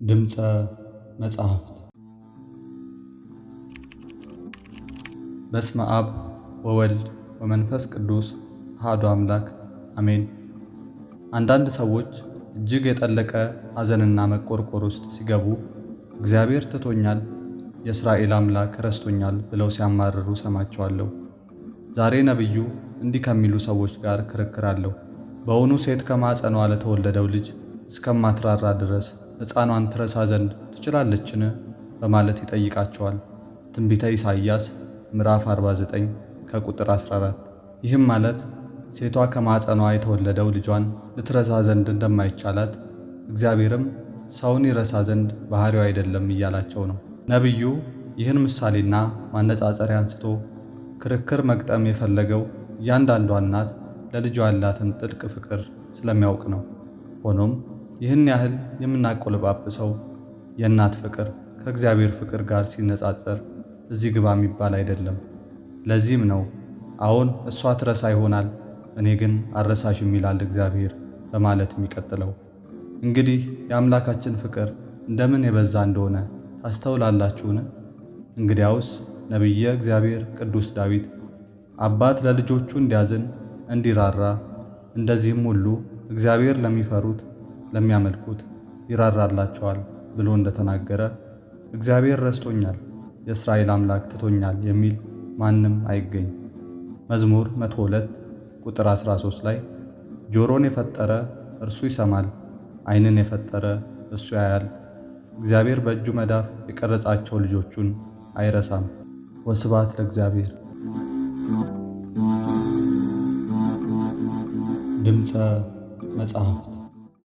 ድምፀ መጻሕፍት። በስመ አብ ወወልድ ወመንፈስ ቅዱስ አሐዱ አምላክ አሜን። አንዳንድ ሰዎች እጅግ የጠለቀ ሐዘንና መቆርቆር ውስጥ ሲገቡ እግዚአብሔር ትቶኛል፣ የእስራኤል አምላክ ረስቶኛል ብለው ሲያማርሩ ሰማቸዋለሁ። ዛሬ ነቢዩ እንዲህ ከሚሉ ሰዎች ጋር ክርክር አለው። በውኑ ሴት ከማኅፀኗ ለተወለደው ልጅ እስከማትራራ ድረስ ሕፃኗን ትረሳ ዘንድ ትችላለችን? በማለት ይጠይቃቸዋል። ትንቢተ ኢሳይያስ ምዕራፍ 49 ከቁጥር 14። ይህም ማለት ሴቷ ከማኅፀኗ የተወለደው ልጇን ልትረሳ ዘንድ እንደማይቻላት እግዚአብሔርም ሰውን ይረሳ ዘንድ ባሕሪው አይደለም እያላቸው ነው። ነቢዩ ይህን ምሳሌና ማነጻጸሪያ አንስቶ ክርክር መግጠም የፈለገው እያንዳንዷ እናት ለልጇ ያላትን ጥልቅ ፍቅር ስለሚያውቅ ነው። ሆኖም ይህን ያህል የምናቆለጳጵሰው የእናት ፍቅር ከእግዚአብሔር ፍቅር ጋር ሲነጻጸር እዚህ ግባ የሚባል አይደለም። ለዚህም ነው አዎን እሷ ትረሳ ይሆናል፣ እኔ ግን አልረሳሽም ይላል እግዚአብሔር በማለት የሚቀጥለው። እንግዲህ የአምላካችን ፍቅር እንደምን የበዛ እንደሆነ ታስተውላላችሁን? እንግዲያውስ ነቢየ እግዚአብሔር ቅዱስ ዳዊት አባት ለልጆቹ እንዲያዝን እንዲራራ፣ እንደዚህም ሁሉ እግዚአብሔር ለሚፈሩት ለሚያመልኩት ይራራላቸዋል ብሎ እንደተናገረ እግዚአብሔር ረስቶኛል፣ የእስራኤል አምላክ ትቶኛል የሚል ማንም አይገኝ። መዝሙር 102 ቁጥር 13 ላይ ጆሮን የፈጠረ እርሱ ይሰማል፣ ዓይንን የፈጠረ እሱ ያያል፣ እግዚአብሔር በእጁ መዳፍ የቀረጻቸው ልጆቹን አይረሳም። ወስብሐት ለእግዚአብሔር። ድምፀ መጻሕፍት።